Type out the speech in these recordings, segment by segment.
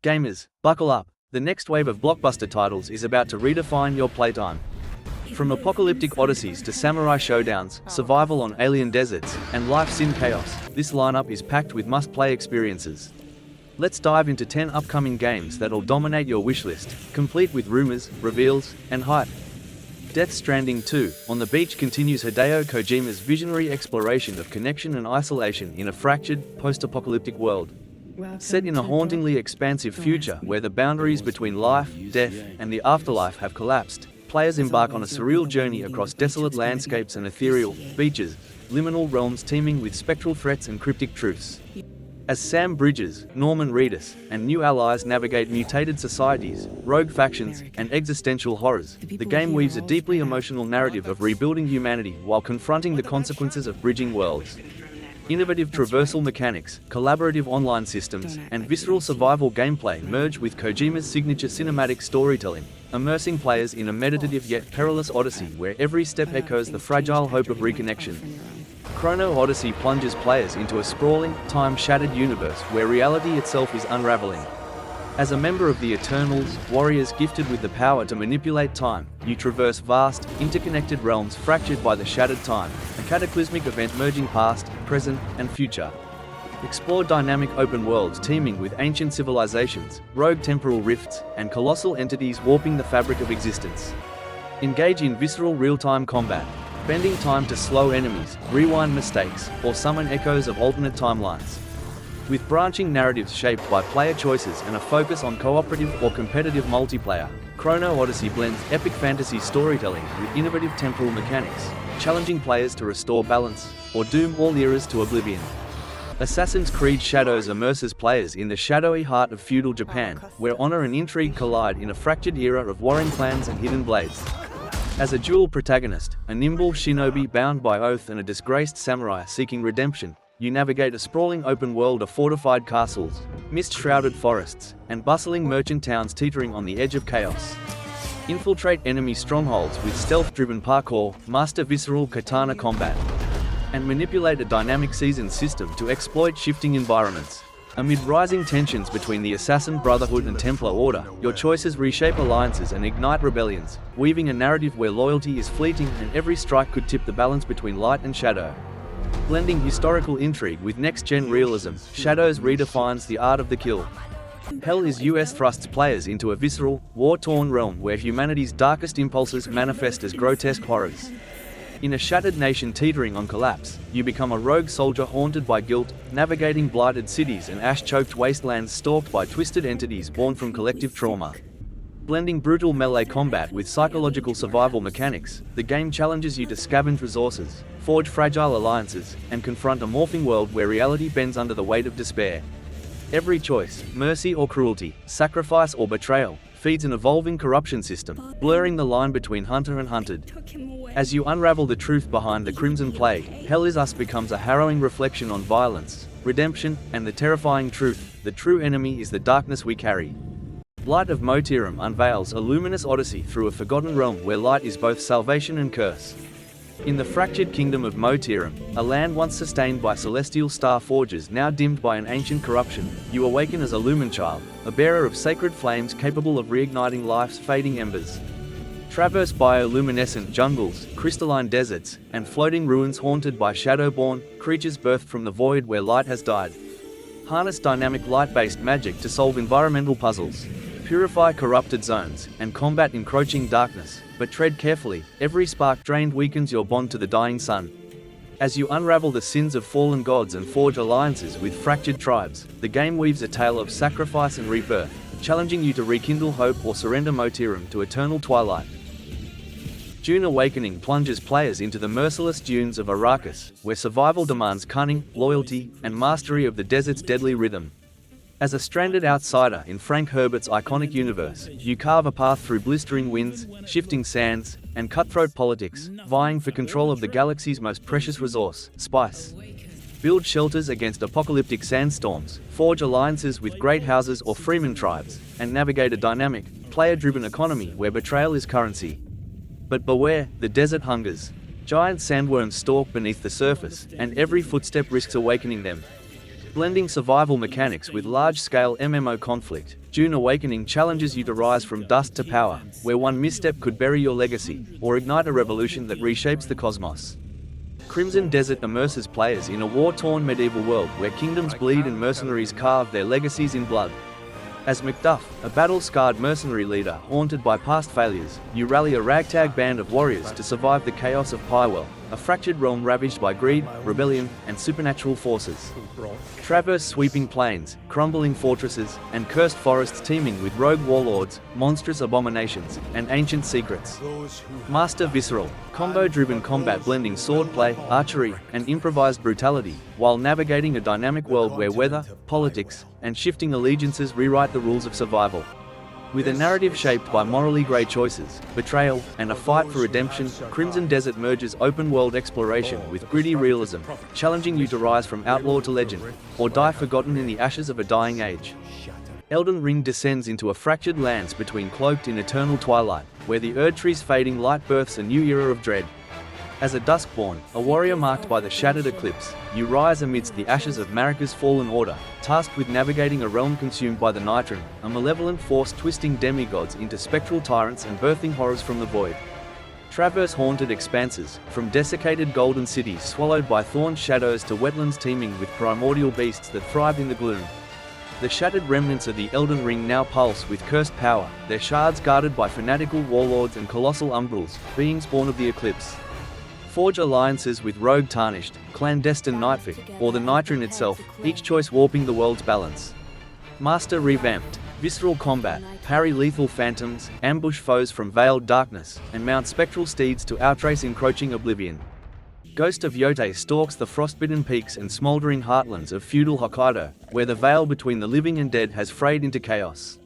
Gamers, buckle up. The next wave of blockbuster titles is about to redefine your playtime. From apocalyptic odysseys to samurai showdowns, survival on alien deserts, and life's in chaos, this lineup is packed with must-play experiences. Let's dive into 10 upcoming games that'll dominate your wishlist, complete with rumors, reveals, and hype. Death Stranding 2, On the Beach continues Hideo Kojima's visionary exploration of connection and isolation in a fractured, post-apocalyptic world. Set in a hauntingly expansive future where the boundaries between life, death, and the afterlife have collapsed, players embark on a surreal journey across desolate landscapes and ethereal beaches, liminal realms teeming with spectral threats and cryptic truths. As Sam Bridges, Norman Reedus, and new allies navigate mutated societies, rogue factions, and existential horrors, the game weaves a deeply emotional narrative of rebuilding humanity while confronting the consequences of bridging worlds. Innovative traversal mechanics, collaborative online systems, and visceral survival gameplay merge with Kojima's signature cinematic storytelling, immersing players in a meditative yet perilous odyssey where every step echoes the fragile hope of reconnection. Chrono Odyssey plunges players into a sprawling, time-shattered universe where reality itself is unraveling. As a member of the Eternals, warriors gifted with the power to manipulate time, you traverse vast, interconnected realms fractured by the shattered time, a cataclysmic event merging past, present, and future. Explore dynamic open worlds teeming with ancient civilizations, rogue temporal rifts, and colossal entities warping the fabric of existence. Engage in visceral real-time combat, bending time to slow enemies, rewind mistakes, or summon echoes of alternate timelines. With branching narratives shaped by player choices and a focus on cooperative or competitive multiplayer, Chrono Odyssey blends epic fantasy storytelling with innovative temporal mechanics, challenging players to restore balance, or doom all eras to oblivion. Assassin's Creed Shadows immerses players in the shadowy heart of feudal Japan, where honor and intrigue collide in a fractured era of warring clans and hidden blades. As a dual protagonist, a nimble shinobi bound by oath and a disgraced samurai seeking redemption, you navigate a sprawling open world of fortified castles, mist-shrouded forests, and bustling merchant towns teetering on the edge of chaos. Infiltrate enemy strongholds with stealth-driven parkour, master visceral katana combat, and manipulate a dynamic season system to exploit shifting environments. Amid rising tensions between the Assassin Brotherhood and Templar Order, your choices reshape alliances and ignite rebellions, weaving a narrative where loyalty is fleeting and every strike could tip the balance between light and shadow. Blending historical intrigue with next-gen realism, Shadows redefines the art of the kill. Hell is US thrusts players into a visceral, war-torn realm where humanity's darkest impulses manifest as grotesque horrors. In a shattered nation teetering on collapse, you become a rogue soldier haunted by guilt, navigating blighted cities and ash-choked wastelands stalked by twisted entities born from collective trauma. Blending brutal melee combat with psychological survival mechanics, the game challenges you to scavenge resources, forge fragile alliances, and confront a morphing world where reality bends under the weight of despair. Every choice, mercy or cruelty, sacrifice or betrayal, feeds an evolving corruption system, blurring the line between hunter and hunted. As you unravel the truth behind the Crimson Plague, Hell Is Us becomes a harrowing reflection on violence, redemption, and the terrifying truth: the true enemy is the darkness we carry. Light of Motiram unveils a luminous odyssey through a forgotten realm where light is both salvation and curse. In the fractured kingdom of Motiram, a land once sustained by celestial star forges now dimmed by an ancient corruption, you awaken as a Lumen child, a bearer of sacred flames capable of reigniting life's fading embers. Traverse bioluminescent jungles, crystalline deserts, and floating ruins haunted by shadowborn creatures birthed from the void where light has died. Harness dynamic light-based magic to solve environmental puzzles, purify corrupted zones, and combat encroaching darkness, but tread carefully. Every spark drained weakens your bond to the dying sun. As you unravel the sins of fallen gods and forge alliances with fractured tribes, the game weaves a tale of sacrifice and rebirth, challenging you to rekindle hope or surrender Motiram to eternal twilight. Dune Awakening plunges players into the merciless dunes of Arrakis, where survival demands cunning, loyalty, and mastery of the desert's deadly rhythm. As a stranded outsider in Frank Herbert's iconic universe, you carve a path through blistering winds, shifting sands, and cutthroat politics, vying for control of the galaxy's most precious resource, spice. Build shelters against apocalyptic sandstorms, forge alliances with great houses or freeman tribes, and navigate a dynamic, player-driven economy where betrayal is currency. But beware, the desert hungers. Giant sandworms stalk beneath the surface, and every footstep risks awakening them. Blending survival mechanics with large-scale MMO conflict, Dune Awakening challenges you to rise from dust to power, where one misstep could bury your legacy, or ignite a revolution that reshapes the cosmos. Crimson Desert immerses players in a war-torn medieval world where kingdoms bleed and mercenaries carve their legacies in blood. As Macduff, a battle-scarred mercenary leader haunted by past failures, you rally a ragtag band of warriors to survive the chaos of Pyrewell, a fractured realm ravaged by greed, rebellion, and supernatural forces. Traverse sweeping plains, crumbling fortresses, and cursed forests teeming with rogue warlords, monstrous abominations, and ancient secrets. Master Visceral, combo-driven combat blending swordplay, archery, and improvised brutality, while navigating a dynamic world where weather, politics, and shifting allegiances rewrite the rules of survival. With a narrative shaped by morally grey choices, betrayal, and a fight for redemption, Crimson Desert merges open-world exploration with gritty realism, challenging you to rise from outlaw to legend, or die forgotten in the ashes of a dying age. Elden Ring descends into a fractured lands between cloaked in eternal twilight, where the Erdtree's fading light births a new era of dread. As a Duskborn, a warrior marked by the shattered eclipse, you rise amidst the ashes of Marika's fallen order, tasked with navigating a realm consumed by the Nightreign, a malevolent force twisting demigods into spectral tyrants and birthing horrors from the void. Traverse haunted expanses, from desiccated golden cities swallowed by thorn shadows to wetlands teeming with primordial beasts that thrive in the gloom. The shattered remnants of the Elden Ring now pulse with cursed power, their shards guarded by fanatical warlords and colossal umbrals, beings born of the eclipse. Forge alliances with rogue Tarnished, clandestine Nightfit, or the Nightreign itself, each choice warping the world's balance. Master revamped, visceral combat, parry lethal phantoms, ambush foes from veiled darkness, and mount spectral steeds to outrace encroaching oblivion. Ghost of Yotei stalks the frostbitten peaks and smouldering heartlands of feudal Hokkaido, where the veil between the living and dead has frayed into chaos.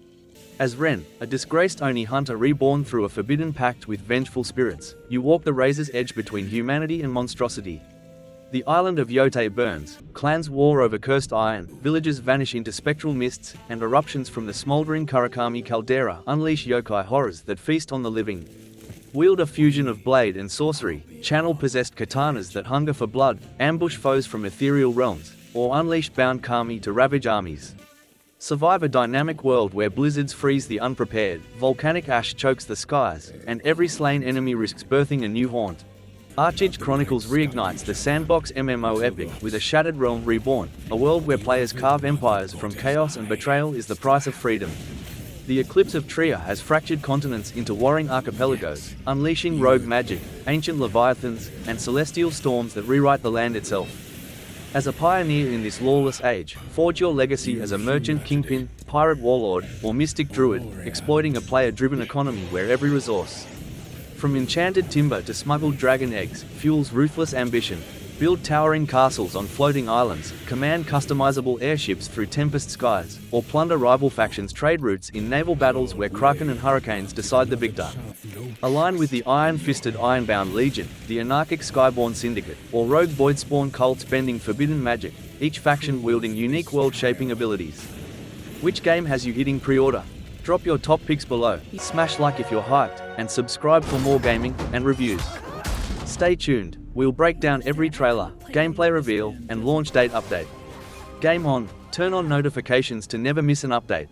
As Ren, a disgraced Oni hunter reborn through a forbidden pact with vengeful spirits, you walk the razor's edge between humanity and monstrosity. The island of Yotei burns, clans war over cursed iron, villages vanish into spectral mists, and eruptions from the smouldering Kurakami caldera unleash yokai horrors that feast on the living. Wield a fusion of blade and sorcery, channel possessed katanas that hunger for blood, ambush foes from ethereal realms, or unleash bound kami to ravage armies. Survive a dynamic world where blizzards freeze the unprepared, volcanic ash chokes the skies, and every slain enemy risks birthing a new haunt. Archeage Chronicles reignites the sandbox MMO epic with a shattered realm reborn, a world where players carve empires from chaos and betrayal is the price of freedom. The eclipse of Tria has fractured continents into warring archipelagos, unleashing rogue magic, ancient leviathans, and celestial storms that rewrite the land itself. As a pioneer in this lawless age, forge your legacy as a merchant kingpin, pirate warlord, or mystic druid, exploiting a player-driven economy where every resource, from enchanted timber to smuggled dragon eggs, fuels ruthless ambition. Build towering castles on floating islands, command customizable airships through tempest skies, or plunder rival factions' trade routes in naval battles where kraken and hurricanes decide the victor. Align with the iron-fisted Ironbound Legion, the anarchic Skyborn Syndicate, or rogue Voidspawn cults bending forbidden magic, each faction wielding unique world-shaping abilities. Which game has you hitting pre-order? Drop your top picks below, smash like if you're hyped, and subscribe for more gaming and reviews. Stay tuned, we'll break down every trailer, gameplay reveal, and launch date update. Game on, turn on notifications to never miss an update.